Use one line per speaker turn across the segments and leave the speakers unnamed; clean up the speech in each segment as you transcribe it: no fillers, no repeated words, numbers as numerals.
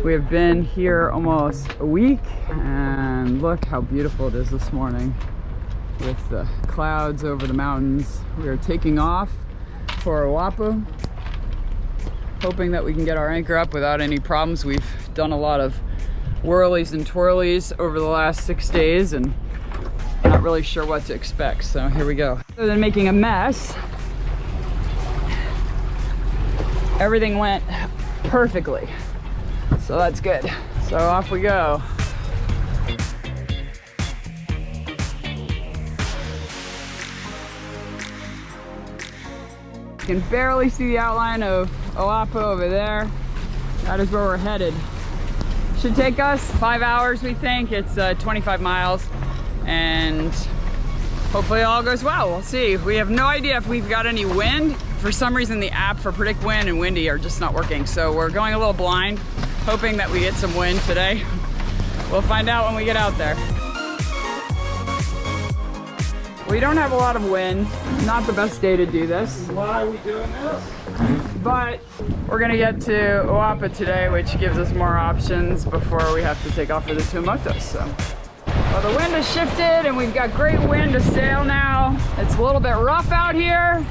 We have been here almost a week, and look how beautiful it is this morning with the clouds over the mountains. We are taking off for Oahu, hoping that we can get our anchor up without any problems. We've done a lot of whirlies and twirlies over the last 6 days and not really sure what to expect, so here we go. Other than making a mess, everything went perfectly, so that's good. So off we go. You can barely see the outline of Oahu over there. That is where we're headed. Should take us 5 hours, we think. It's 25 miles, and hopefully it all goes well. We'll see. We have no idea if we've got any wind. For some reason, the app for predict wind and windy are just not working, so we're going a little blind, hoping that we get some wind today. We'll find out when we get out there. We don't have a lot of wind. Not the best day to do this.
Why are we doing this?
But we're gonna get to Oahu today, which gives us more options before we have to take off for the Tuamotu. So, well, the wind has shifted and we've got great wind to sail now. It's a little bit rough out here,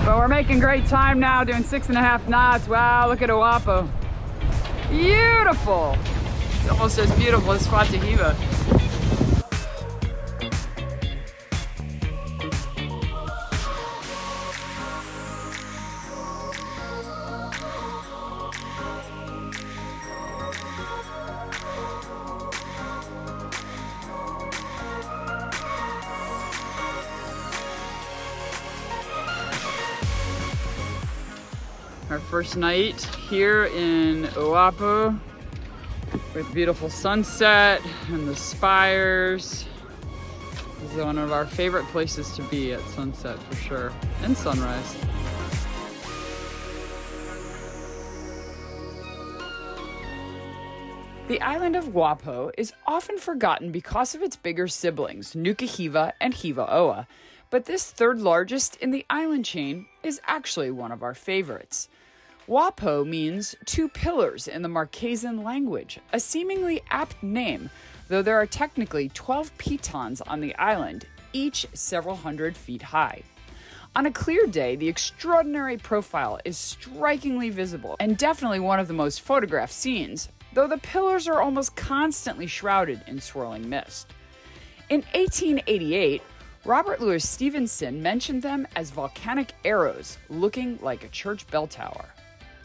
but we're making great time now, doing 6.5 knots. Wow, look at Oahu. Beautiful. It's almost as beautiful as Fatahiva. Our first night here in Oahu with beautiful sunset and the spires. This is one of our favorite places to be at sunset for sure, and sunrise. The island of Oahu is often forgotten because of its bigger siblings, Nukuhiva and Hivaoa, but this third largest in the island chain is actually one of our favorites. Oahu means two pillars in the Marquesan language, a seemingly apt name, though there are technically 12 pitons on the island, each several hundred feet high. On a clear day, the extraordinary profile is strikingly visible and definitely one of the most photographed scenes, though the pillars are almost constantly shrouded in swirling mist. In 1888, Robert Louis Stevenson mentioned them as volcanic arrows looking like a church bell tower.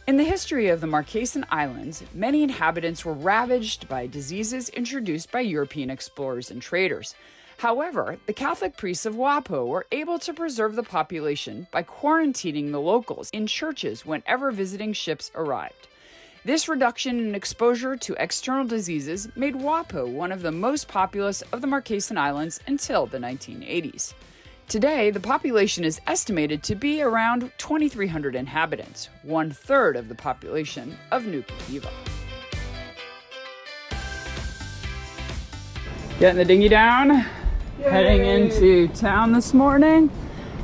In the history of the Marquesan Islands, many inhabitants were ravaged by diseases introduced by European explorers and traders. However, the Catholic priests of Oahu were able to preserve the population by quarantining the locals in churches whenever visiting ships arrived. This reduction in exposure to external diseases made Oahu one of the most populous of the Marquesan Islands until the 1980s. Today, the population is estimated to be around 2,300 inhabitants, 1/3 of the population of Nukuhiva. Getting the dinghy down, yay! Heading into town this morning,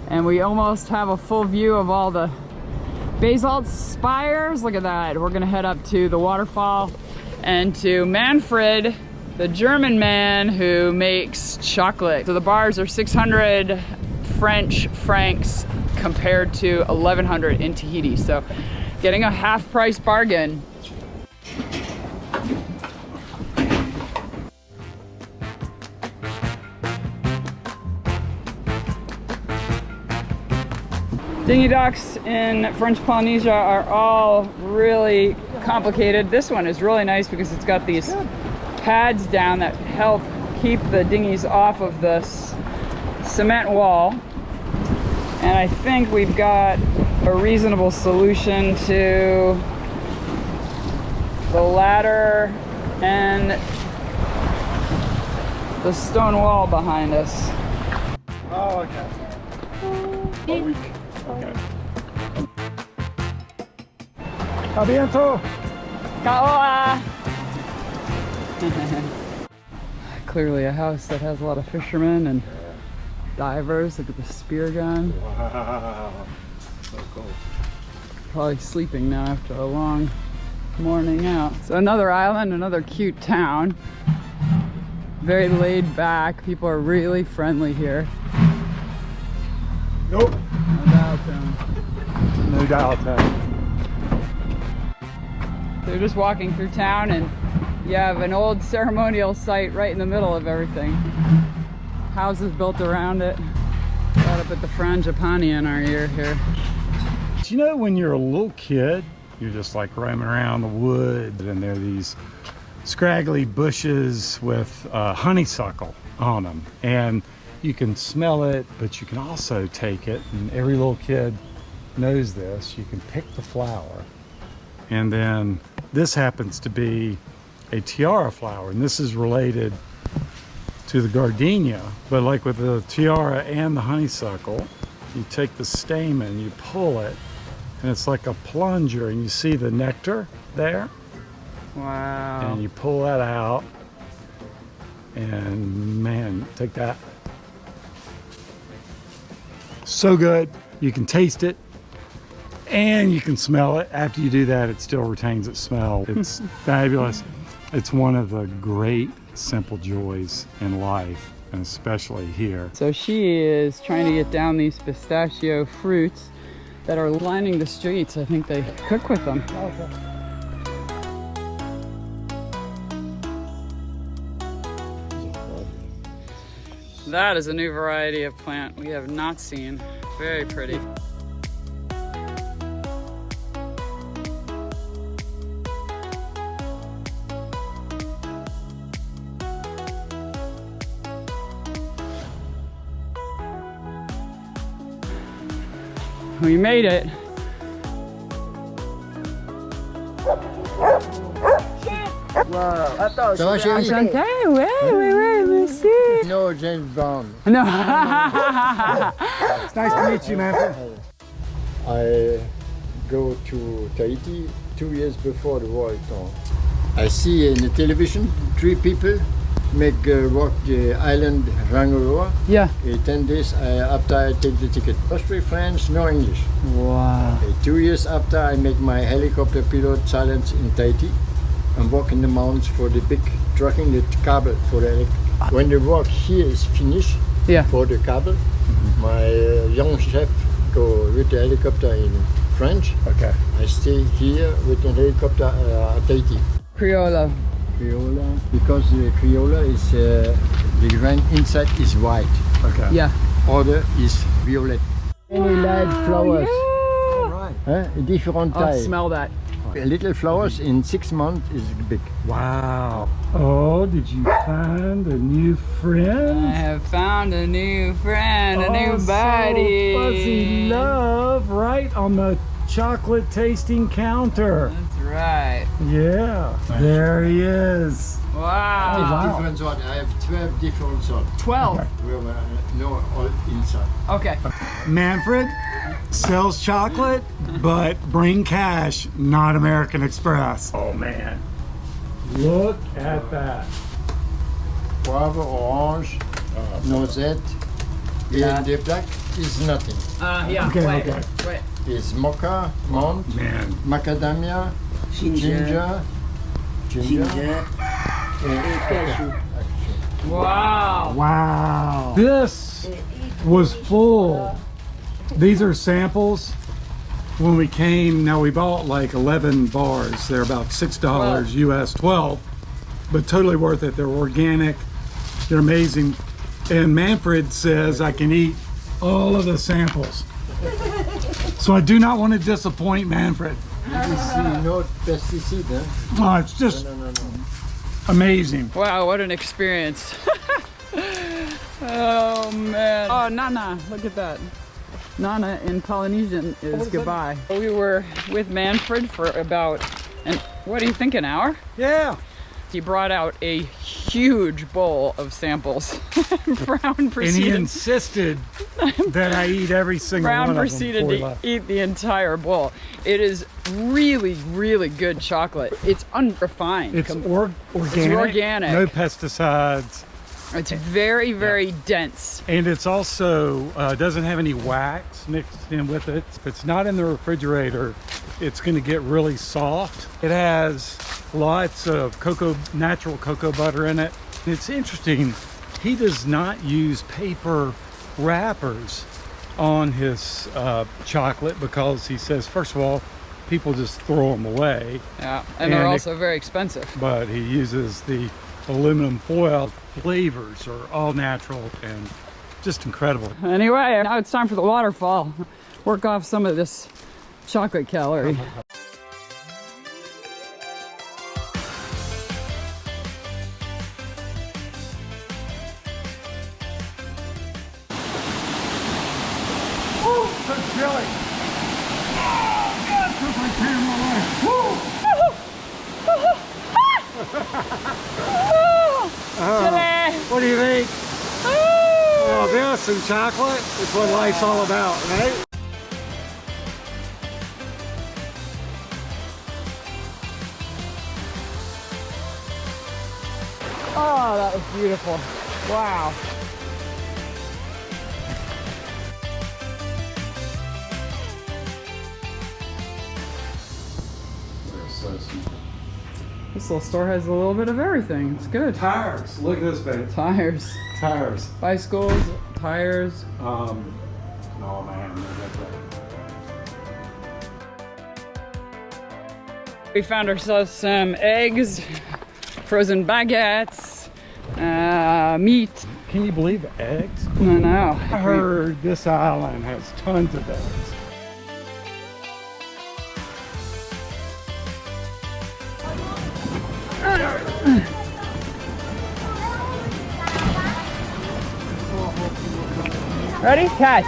and we almost have a full view of all the basalt spires. Look at that. We're gonna head up to the waterfall and to Manfred, the German man who makes chocolate. So the bars are 600 French francs compared to 1,100 in Tahiti. So getting a half price bargain. Dinghy docks in French Polynesia are all really complicated. This one is really nice because it's got these pads down that help keep the dinghies off of the cement wall. And I think we've got a reasonable solution to the ladder and the stone wall behind us.
Oh, okay. Okay. A bientôt.
Kaoa! Clearly a house that has a lot of fishermen and divers. Look at the spear gun.
Wow. So cool.
probably sleeping now after a long morning out. So another island, another cute town. Very laid back. People are really friendly here.
Nope.
No doubt, Tom.
No doubt.
They're just walking through town and you have an old ceremonial site right in the middle of everything. Houses built around it. Got up at the Frangipani in our ear here.
You know, when you're a little kid, you're just like roaming around the woods and there are these scraggly bushes with honeysuckle on them. And you can smell it, but you can also take it. And every little kid knows this. You can pick the flower. And then this happens to be a tiara flower. And this is related to the gardenia. But like with the tiara and the honeysuckle, you take the stamen, you pull it, and it's like a plunger, and you see the nectar there.
Wow.
And you pull that out, and man, take that. So good. You can taste it, and you can smell it. After you do that, it still retains its smell. It's fabulous. It's one of the great simple joys in life, and especially here.
So she is trying to get down these pistachio fruits that are lining the streets. I think they cook with them.
Okay.
That is a new variety of plant we have not seen. Very pretty. We made it.
Ça va, chérie?
Enchanté, ouais, merci.
No, James Brown.
No.
It's nice to meet you, Manfred.
I go to Tahiti 2 years before the war. I see in the television 3 people make walk the island Rangaroa.
Yeah.
10 days after I take the ticket. First 3 friends, no English.
Wow.
2 years after I make my helicopter pilot challenge in Tahiti and walk in the mountains for the big trucking the cable for the electric. When the work here is finished,
Yeah.
for the cable, my young chef go with the helicopter in French.
Okay.
I stay here with the helicopter at Tahiti.
Criolla.
Criolla, because the Criolla is the grain inside is white,
Okay.
Yeah.
other is violet. Many light flowers,
Right.
different
I'll
type.
smell that.
Little flowers in 6 months is big.
Wow. Oh, did you find a new
I
friend?
have found a new friend, a new buddy.
So fuzzy love right on the chocolate tasting counter.
That's right.
Yeah. There he is.
Wow.
Wow.
Different sorts. I have 12 different sorts.
12.
No, all inside.
Okay.
Manfred sells chocolate, but bring cash, not American Express. Oh man. Look at that.
Poivre, orange, noisette,
Yeah.
and the black is nothing.
Yeah.
Okay,
wait,
okay.
wait.
It's mocha, mont,
Man.
macadamia, ginger,
Wow.
Wow. This was full. These are samples. When we came, now we bought like 11 bars. They're about $6 US, 12, but totally worth it. They're organic. They're amazing. And Manfred says I can eat all of the samples. So I do not want to disappoint Manfred.
no pesticide. Eh?
Oh, it's just
No.
amazing.
Wow, what an experience. Oh man. Oh, Nana, look at that. Nana in Polynesian is goodbye. We were with Manfred for about, what do you think, an hour?
Yeah.
He brought out a huge bowl of samples. Brown
And he
proceeded,
insisted that I eat every single
Brown
one of them
proceeded
before he
to
left.
eat the entire bowl. It is really, really good chocolate. It's unrefined.
It's organic.
It's organic.
No pesticides.
It's very, very dense.
And it's also doesn't have any wax mixed in with it. If it's not in the refrigerator it's going to get really soft. It has lots of natural cocoa butter in it. It's interesting, he does not use paper wrappers on his chocolate because he says, first of all, people just throw them away.
Yeah, and they're also very expensive.
But he uses the aluminum foil. Flavors are all natural and just incredible.
Anyway, now it's time for the waterfall. Work off some of this chocolate calorie.
Oh, that's jelly. Oh, God, took my camera away. What do you think? Oh, this and chocolate is what life's all about, right?
Oh, that was beautiful. Wow.
So simple.
This little store has a little bit of everything. It's good.
Tires. Look at this, babe.
Tires.
Tires.
Bicycles, tires.
Oh man,
We found ourselves some eggs, frozen baguettes, meat.
Can you believe eggs?
I know.
I heard this island has tons of eggs.
Ready? Catch.